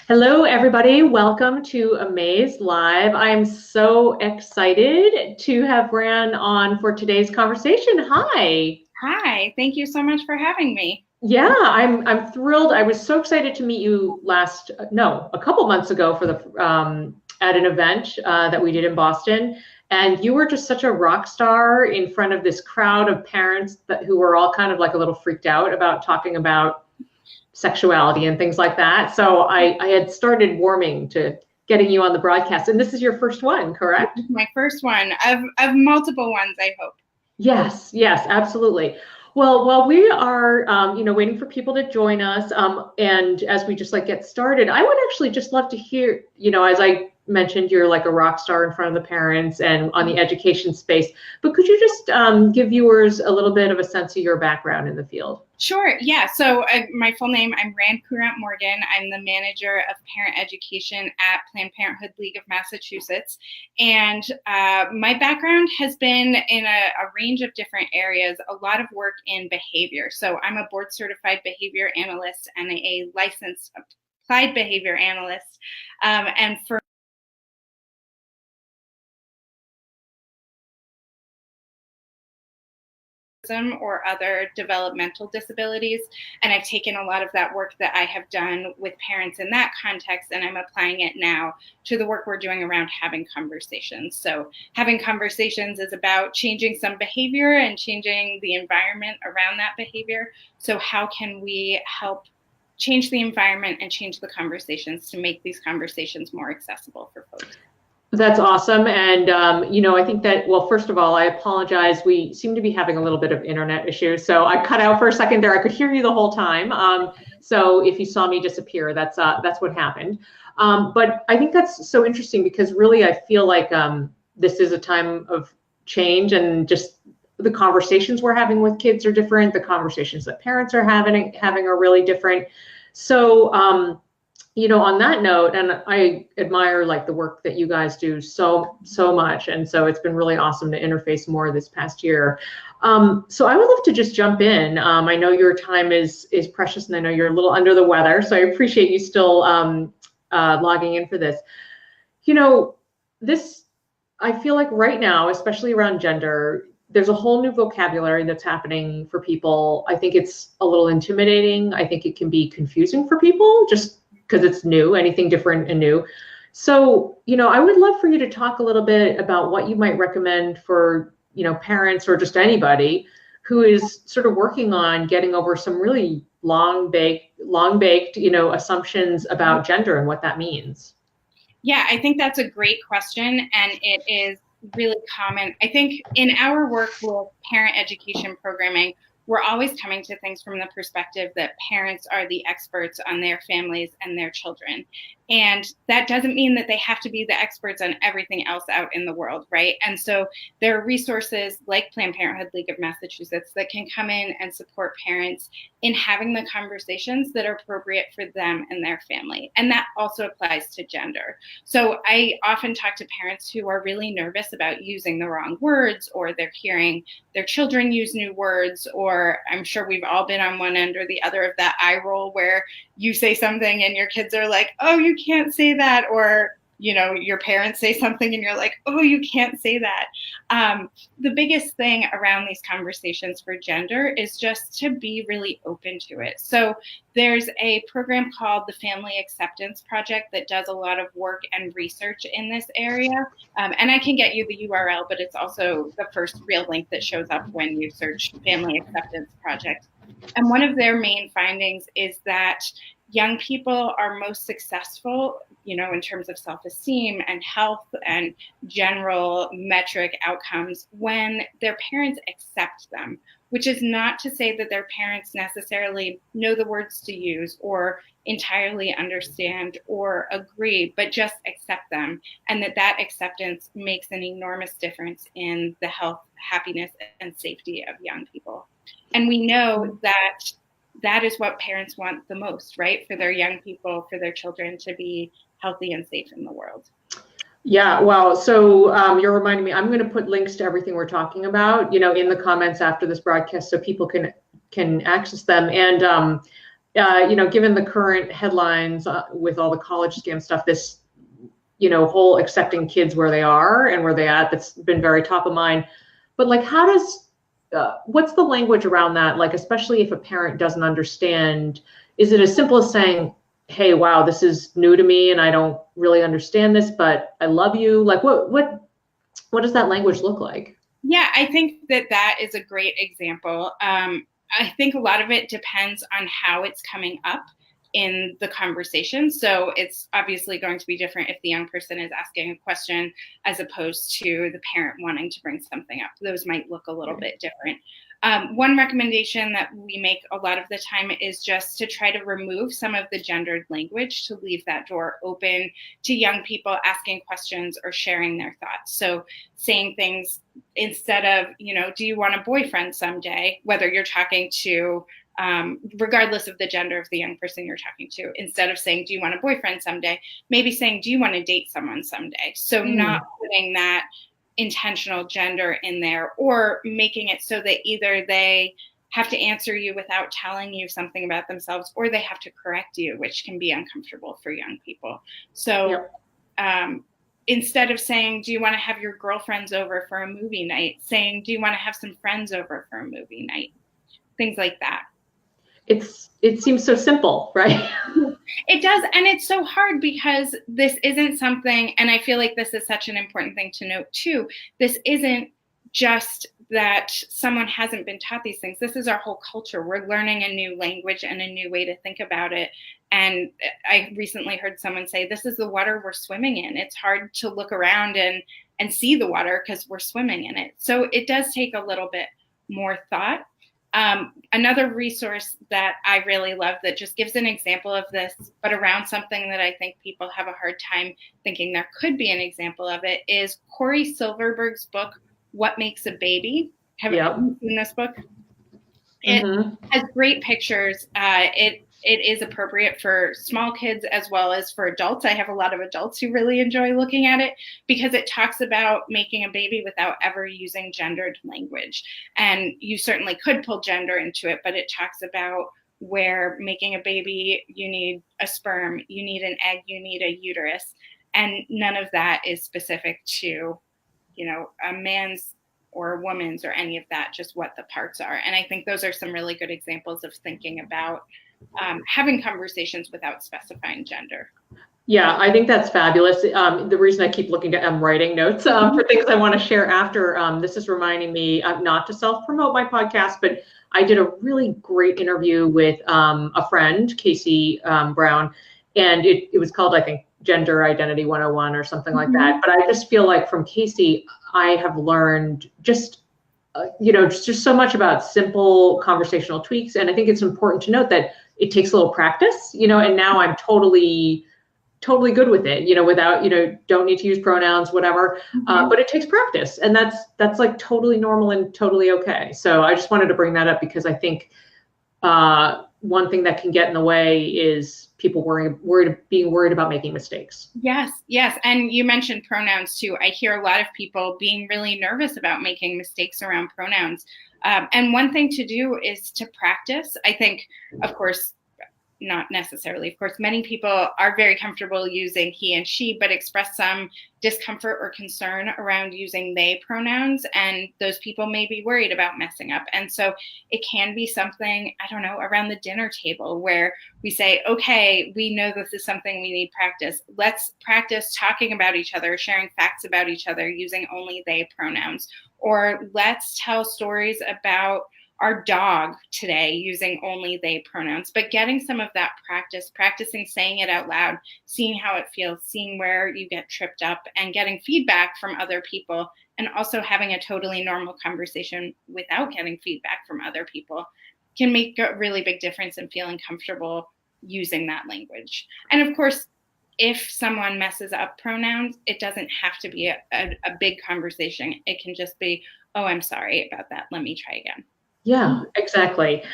Hello, everybody. Welcome to AMAZE Live. I'm so excited to have Ran on for today's conversation. Hi. Hi, thank you so much for having me. Yeah, I'm thrilled. I was so excited to meet you a couple months ago for the at an event that we did in Boston, and you were just such a rock star in front of this crowd of parents who were all kind of like a little freaked out about talking about sexuality and things like that. So I had started warming to getting you on the broadcast. And this is your first one, correct? This is my first one of multiple ones, I hope. Yes, yes, absolutely. Well, while we are, waiting for people to join us, and as we just like get started, I would actually just love to hear, as I mentioned, you're like a rock star in front of the parents and on the education space, but could you just give viewers a little bit of a sense of your background in the field? Sure, yeah. So my full name, I'm Ran Courant-Morgan. I'm the manager of parent education at Planned Parenthood League of Massachusetts. And my background has been in a range of different areas, a lot of work in behavior. So I'm a board certified behavior analyst and a licensed applied behavior analyst. And for or other developmental disabilities. And I've taken a lot of that work that I have done with parents in that context, and I'm applying it now to the work we're doing around having conversations. So having conversations is about changing some behavior and changing the environment around that behavior. So how can we help change the environment and change the conversations to make these conversations more accessible for folks? That's awesome. And, I think that, well, first of all, I apologize. We seem to be having a little bit of internet issues. So I cut out for a second there. I could hear you the whole time. So if you saw me disappear, that's what happened. But I think that's so interesting because really I feel like this is a time of change, and just the conversations we're having with kids are different. The conversations that parents are having are really different. So, on that note, and I admire like the work that you guys do so much, and so it's been really awesome to interface more this past year. So I would love to just jump in. I know your time is precious, and I know you're a little under the weather, so I appreciate you still logging in for this. This, I feel like right now, especially around gender, there's a whole new vocabulary that's happening for people. I think it's a little intimidating. I think it can be confusing for people just because it's new, anything different and new. So, I would love for you to talk a little bit about what you might recommend for, parents or just anybody who is sort of working on getting over some really long baked, assumptions about gender and what that means. Yeah, I think that's a great question, and it is really common. I think in our work with parent education programming, we're always coming to things from the perspective that parents are the experts on their families and their children. And that doesn't mean that they have to be the experts on everything else out in the world, right? And so there are resources like Planned Parenthood League of Massachusetts that can come in and support parents in having the conversations that are appropriate for them and their family. And that also applies to gender. So I often talk to parents who are really nervous about using the wrong words, or they're hearing their children use new words, or I'm sure we've all been on one end or the other of that eye roll where you say something and your kids are like, oh, you can't say that, or your parents say something and you're like, oh, you can't say that. The biggest thing around these conversations for gender is just to be really open to it. So there's a program called the Family Acceptance Project that does a lot of work and research in this area. And I can get you the URL, but it's also the first real link that shows up when you search Family Acceptance Project. And one of their main findings is that young people are most successful, in terms of self-esteem and health and general metric outcomes when their parents accept them, which is not to say that their parents necessarily know the words to use or entirely understand or agree, but just accept them. And that acceptance makes an enormous difference in the health, happiness, and safety of young people. And we know that is what parents want the most, right? For their young people, for their children to be healthy and safe in the world. Yeah, well, so you're reminding me, I'm going to put links to everything we're talking about, in the comments after this broadcast so people can access them. And given the current headlines with all the college scam stuff, this, whole accepting kids where they are and where they at, that's been very top of mind. But like, how does, what's the language around that? Like, especially if a parent doesn't understand, is it as simple as saying, hey, wow, this is new to me and I don't really understand this, but I love you. Like, what does that language look like? Yeah, I think that is a great example. I think a lot of it depends on how it's coming up in the conversation. So it's obviously going to be different if the young person is asking a question as opposed to the parent wanting to bring something up. Those might look a little bit different. One recommendation that we make a lot of the time is just to try to remove some of the gendered language, to leave that door open to young people asking questions or sharing their thoughts. So saying things instead of, do you want a boyfriend someday, whether you're talking to, regardless of the gender of the young person you're talking to, instead of saying, do you want a boyfriend someday, maybe saying, do you want to date someone someday? So not putting that intentional gender in there, or making it so that either they have to answer you without telling you something about themselves, or they have to correct you, which can be uncomfortable for young people. So instead of saying, do you want to have your girlfriends over for a movie night, saying, do you want to have some friends over for a movie night? Things like that. It seems so simple, right? It does. And it's so hard because this isn't something, and I feel like this is such an important thing to note too. This isn't just that someone hasn't been taught these things. This is our whole culture. We're learning a new language and a new way to think about it. And I recently heard someone say, this is the water we're swimming in. It's hard to look around and see the water because we're swimming in it. So it does take a little bit more thought. Another resource that I really love that just gives an example of this, but around something that I think people have a hard time thinking there could be an example of it, is Corey Silverberg's book, What Makes a Baby. Have you seen this book? It has great pictures. It is appropriate for small kids as well as for adults. I have a lot of adults who really enjoy looking at it because it talks about making a baby without ever using gendered language. And you certainly could pull gender into it, but it talks about where making a baby, you need a sperm, you need an egg, you need a uterus. And none of that is specific to, a man's or a woman's or any of that, just what the parts are. And I think those are some really good examples of thinking about having conversations without specifying gender. Yeah, I think that's fabulous. The reason I keep looking at, I'm writing notes for things I want to share after. This is reminding me not to self-promote my podcast, but I did a really great interview with a friend, Casey Brown, and it was called, I think, Gender Identity 101 or something like that. But I just feel like from Casey, I have learned just so much about simple conversational tweaks. And I think it's important to note that it takes a little practice, and now I'm totally good with it, without, don't need to use pronouns, whatever. But it takes practice, and that's like totally normal and totally okay. So I just wanted to bring that up because I think one thing that can get in the way is people being worried about making mistakes. Yes. And you mentioned pronouns too. I hear a lot of people being really nervous about making mistakes around pronouns. And one thing to do is to practice. I think, of course, not necessarily. Of course, many people are very comfortable using he and she, but express some discomfort or concern around using they pronouns. And those people may be worried about messing up. And so it can be something, I don't know, around the dinner table where we say, okay, we know this is something we need practice. Let's practice talking about each other, sharing facts about each other using only they pronouns. Or let's tell stories about our dog today using only they pronouns, but getting some of that practicing saying it out loud, seeing how it feels, seeing where you get tripped up, and getting feedback from other people, and also having a totally normal conversation without getting feedback from other people can make a really big difference in feeling comfortable using that language. And of course, if someone messes up pronouns, it doesn't have to be a big conversation. It can just be, oh, I'm sorry about that. Let me try again. Yeah, exactly.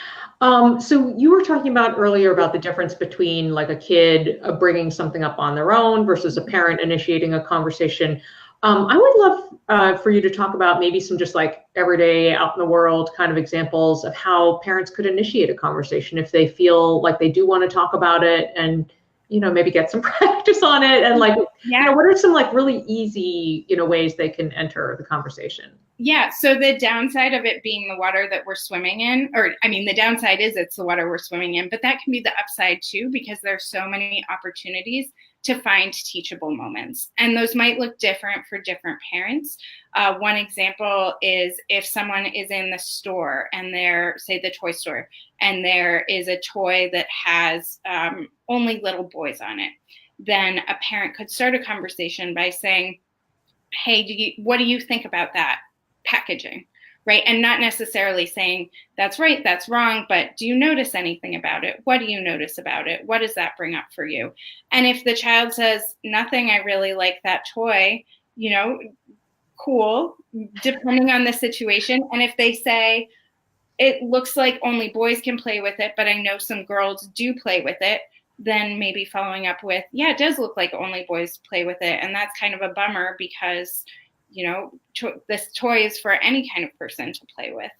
So you were talking about earlier about the difference between like a kid bringing something up on their own versus a parent initiating a conversation. I would love for you to talk about maybe some just like everyday out in the world kind of examples of how parents could initiate a conversation if they feel like they do want to talk about it, and maybe get some practice on it, and like what are some like really easy ways they can enter the conversation? Yeah, so the downside of it being the water that we're swimming in, or I mean, the downside is it's the water we're swimming in, but that can be the upside too, because there's so many opportunities to find teachable moments. And those might look different for different parents. One example is if someone is in the store and they're, say, the toy store, and there is a toy that has only little boys on it, then a parent could start a conversation by saying, hey, what do you think about that packaging, right? And not necessarily saying that's right, that's wrong, but do you notice anything about it? What do you notice about it? What does that bring up for you? And if the child says, nothing, I really like that toy, cool, depending on the situation. And if they say, it looks like only boys can play with it, but I know some girls do play with it, then maybe following up with, yeah, it does look like only boys play with it. And that's kind of a bummer because this toy is for any kind of person to play with.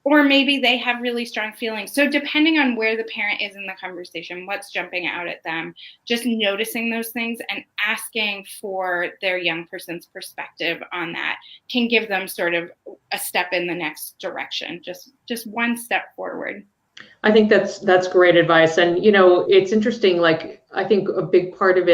Or maybe they have really strong feelings. So depending on where the parent is in the conversation, what's jumping out at them, just noticing those things and asking for their young person's perspective on that can give them sort of a step in the next direction, just one step forward. I think that's great advice. And, it's interesting, like, I think a big part of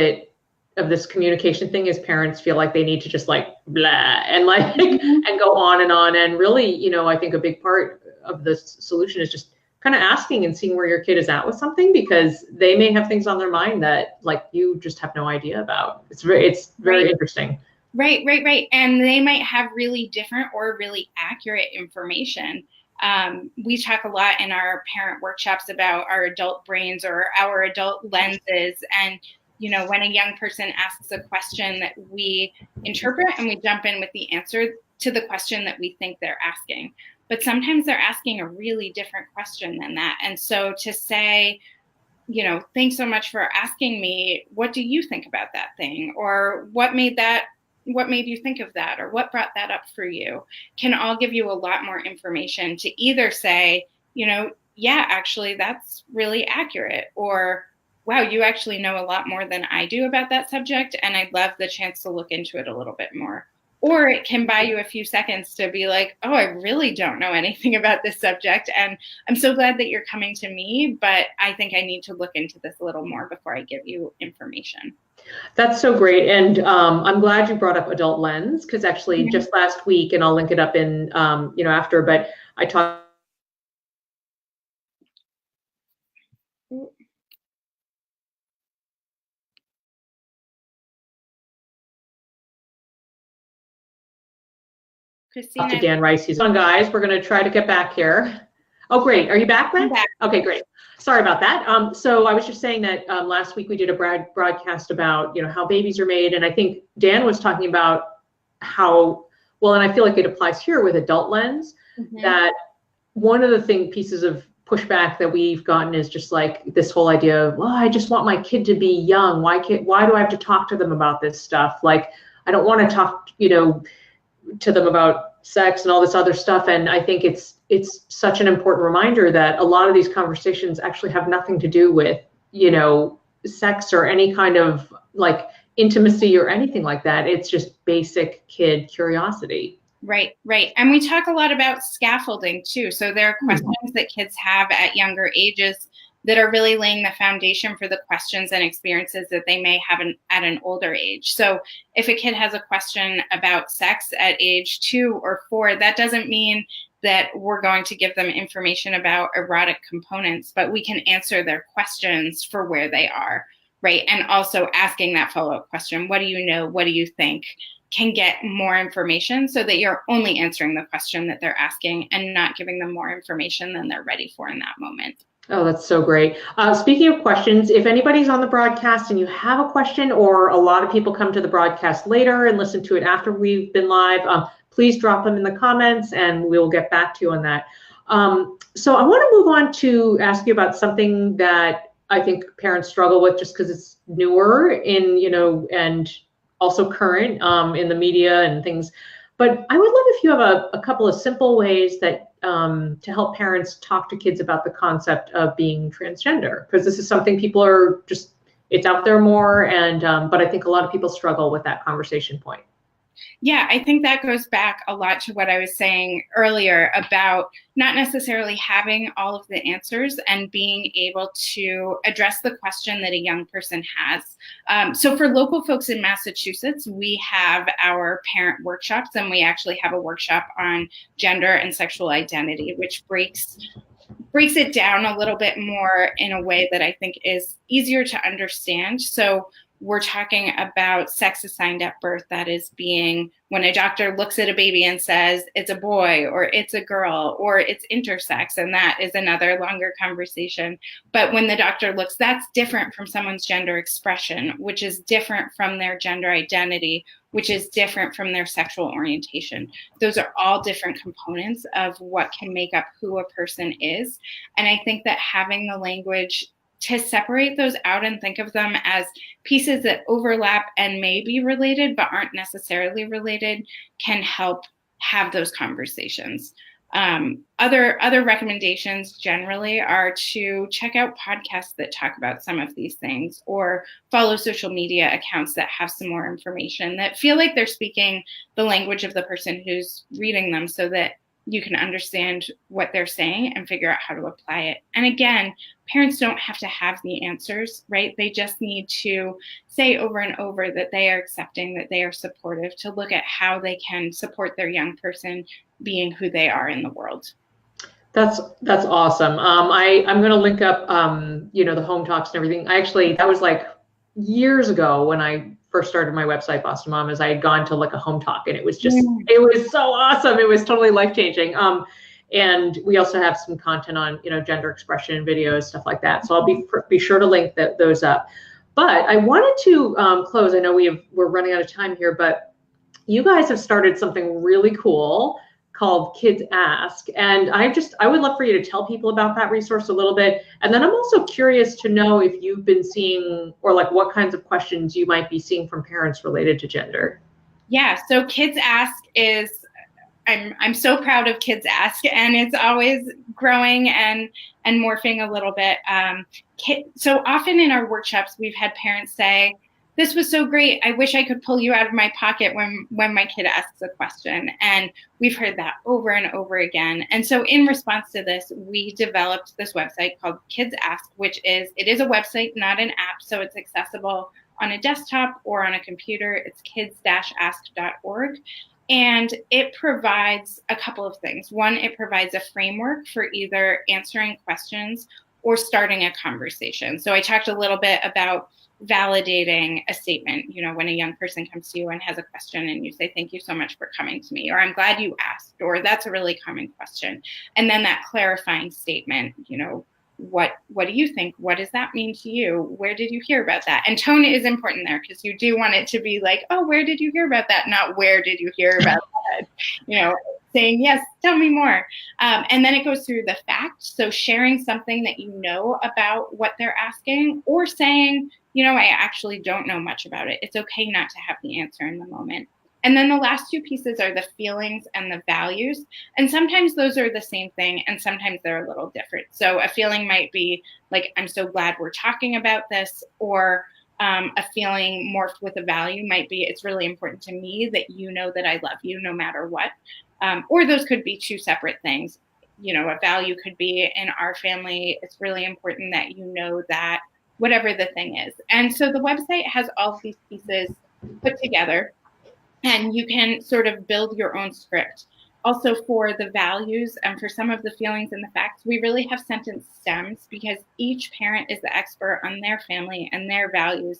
this communication thing is parents feel like they need to just like blah and like and go on. And really, I think a big part of the solution is just kind of asking and seeing where your kid is at with something, because they may have things on their mind that like you just have no idea about. It's very right. Interesting. Right. And they might have really different or really accurate information. We talk a lot in our parent workshops about our adult brains or our adult lenses. And when a young person asks a question that we interpret and we jump in with the answer to the question that we think they're asking. But sometimes they're asking a really different question than that. And so to say, thanks so much for asking me, what do you think about that thing? Or what made you think of that? Or what brought that up for you? Can all give you a lot more information to either say, yeah, actually, that's really accurate. Or, wow, you actually know a lot more than I do about that subject, and I'd love the chance to look into it a little bit more. Or it can buy you a few seconds to be like, oh, I really don't know anything about this subject, and I'm so glad that you're coming to me, but I think I need to look into this a little more before I give you information. That's so great. And I'm glad you brought up adult lens, because actually just last week, and I'll link it up in, after, but I talked. Christine, to Dan Rice. He's on, guys. We're going to try to get back here. Oh, great. Are you back, Glenn? I'm back. Okay, great. Sorry about that. So I was just saying that last week we did a broadcast about, how babies are made. And I think Dan was talking about how, well, and I feel like it applies here with adult lens, that one of the pieces of pushback that we've gotten is just like this whole idea of, well, I just want my kid to be young. Why do I have to talk to them about this stuff? Like, I don't want to talk, to them about sex and all this other stuff. And I think it's such an important reminder that a lot of these conversations actually have nothing to do with, sex or any kind of like intimacy or anything like that. It's just basic kid curiosity. Right. And we talk a lot about scaffolding too. So there are questions that kids have at younger ages that are really laying the foundation for the questions and experiences that they may have at an older age. So if a kid has a question about sex at age 2 or 4, that doesn't mean that we're going to give them information about erotic components, but we can answer their questions for where they are, right? And also asking that follow-up question, what do you know? What do you think? Can get more information so that you're only answering the question that they're asking and not giving them more information than they're ready for in that moment. Oh, that's so great. Speaking of questions, if anybody's on the broadcast and you have a question, or a lot of people come to the broadcast later and listen to it after we've been live, please drop them in the comments and we'll get back to you on that. So I want to move on to ask you about something that I think parents struggle with just because it's newer and also current in the media and things. But I would love if you have a couple of simple ways that to help parents talk to kids about the concept of being transgender, because this is something people are just, it's out there more, and but I think a lot of people struggle with that conversation point. Yeah, I think that goes back a lot to what I was saying earlier about not necessarily having all of the answers and being able to address the question that a young person has. So for local folks in Massachusetts, we have our parent workshops, and we actually have a workshop on gender and sexual identity, which breaks it down a little bit more in a way that I think is easier to understand. So we're talking about sex assigned at birth. That is being when a doctor looks at a baby and says it's a boy or it's a girl or it's intersex, and that is another longer conversation. But when the doctor looks, that's different from someone's gender expression, which is different from their gender identity, which is different from their sexual orientation. Those are all different components of what can make up who a person is. And I think that having the language to separate those out and think of them as pieces that overlap and may be related but aren't necessarily related can help have those conversations. Other recommendations generally are to check out podcasts that talk about some of these things, or follow social media accounts that have some more information, that feel like they're speaking the language of the person who's reading them, so that you can understand what they're saying and figure out how to apply it. And again, parents don't have to have the answers, right? They just need to say over and over that they are accepting, that they are supportive, to look at how they can support their young person being who they are in the world. That's awesome. I'm going to link up, the home talks and everything. That was like years ago when I first started my website, Boston Mom, as I had gone to like a home talk, and it was just, it was so awesome. It was totally life-changing. And we also have some content on, gender expression videos, stuff like that. So I'll be sure to link those up. But I wanted to close. I know we're running out of time here, but you guys have started something really cool called Kids Ask. And I would love for you to tell people about that resource a little bit. And then I'm also curious to know if you've been seeing, or like what kinds of questions you might be seeing from parents related to gender. Yeah, so Kids Ask is, I'm so proud of Kids Ask, and it's always growing and morphing a little bit. So often in our workshops, we've had parents say, "This was so great. I wish I could pull you out of my pocket when my kid asks a question." And we've heard that over and over again. And so in response to this, we developed this website called Kids Ask, it is a website, not an app. So it's accessible on a desktop or on a computer. It's kids-ask.org. And it provides a couple of things. One, it provides a framework for either answering questions or starting a conversation. So I talked a little bit about validating a statement, when a young person comes to you and has a question and you say, "Thank you so much for coming to me," or "I'm glad you asked," or "That's a really common question." And then that clarifying statement, what do you think? What does that mean to you? Where did you hear about that? And tone is important there, because you do want it to be like, "Oh, where did you hear about that?" Not "Where did you hear about that?" Saying, "Yes, tell me more." And then it goes through the facts. So sharing something that you know about what they're asking, or saying, "I actually don't know much about it." It's okay not to have the answer in the moment. And then the last two pieces are the feelings and the values. And sometimes those are the same thing, and sometimes they're a little different. So a feeling might be like, "I'm so glad we're talking about this," or a feeling morphed with a value might be, "It's really important to me that you know that I love you no matter what." Or those could be two separate things. A value could be, "In our family, it's really important that you know that," whatever the thing is. And so the website has all of these pieces put together, and you can sort of build your own script. Also, for the values and for some of the feelings and the facts, we really have sentence stems, because each parent is the expert on their family and their values.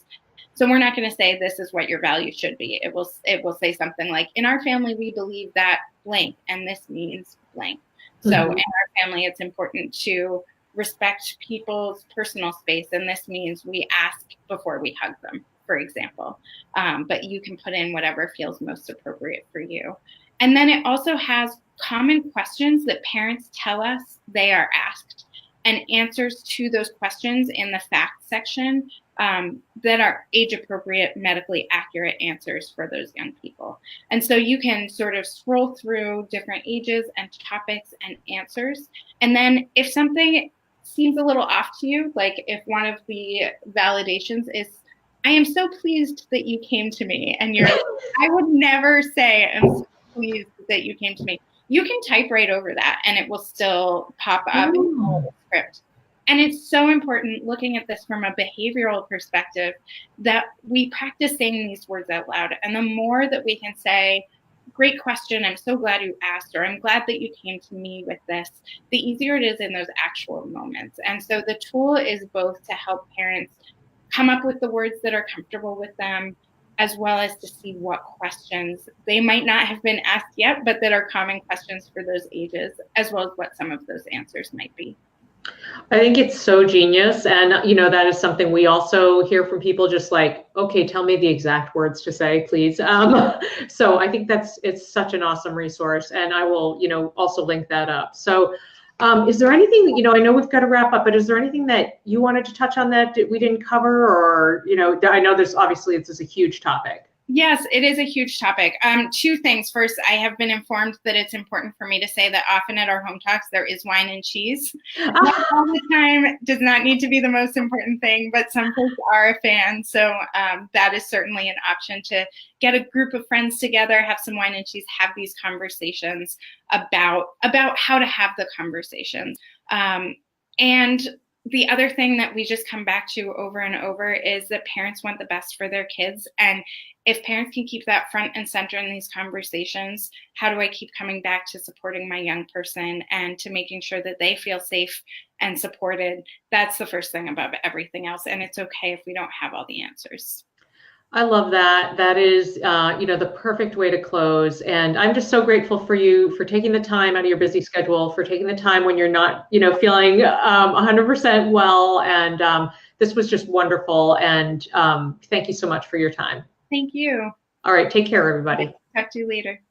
So we're not going to say, "This is what your value should be." It will say something like, "In our family, we believe that blank, and this means blank." So in our family, it's important to respect people's personal space, and this means we ask before we hug them, for example. But you can put in whatever feels most appropriate for you. And then it also has common questions that parents tell us they are asked, and answers to those questions in the facts section that are age-appropriate, medically accurate answers for those young people. And so you can sort of scroll through different ages and topics and answers. And then if something seems a little off to you, like if one of the validations is, I am so pleased that you came to me, and you're, I would never say, I'm so pleased that you came to me. You can type right over that and it will still pop up in the script. And it's so important, looking at this from a behavioral perspective, that we practice saying these words out loud. And the more that we can say, great question, I'm so glad you asked, or I'm glad that you came to me with this, the easier it is in those actual moments. And so the tool is both to help parents come up with the words that are comfortable with them, as well as to see what questions they might not have been asked yet, but that are common questions for those ages, as well as what some of those answers might be. I think it's so genius. And, you know, that is something we also hear from people, just like, okay, tell me the exact words to say, please. So I think it's such an awesome resource, and I will, you know, also link that up. So is there anything, you know, I know we've got to wrap up, but is there anything that you wanted to touch on that we didn't cover? Or, you know, I know this is a huge topic. Yes, it is a huge topic. Two things. First, I have been informed that it's important for me to say that often at our home talks, there is wine and cheese. Not all the time, does not need to be the most important thing, but some folks are a fan. So that is certainly an option, to get a group of friends together, have some wine and cheese, have these conversations about how to have the conversations. And the other thing that we just come back to over and over is that parents want the best for their kids. And if parents can keep that front and center in these conversations, how do I keep coming back to supporting my young person and to making sure that they feel safe and supported? That's the first thing above everything else. And it's okay if we don't have all the answers. I love that. That is, you know, the perfect way to close. And I'm just so grateful for you for taking the time out of your busy schedule, for taking the time when you're not, you know, feeling 100% well. And this was just wonderful. And thank you so much for your time. Thank you. All right. Take care, everybody. Talk to you later.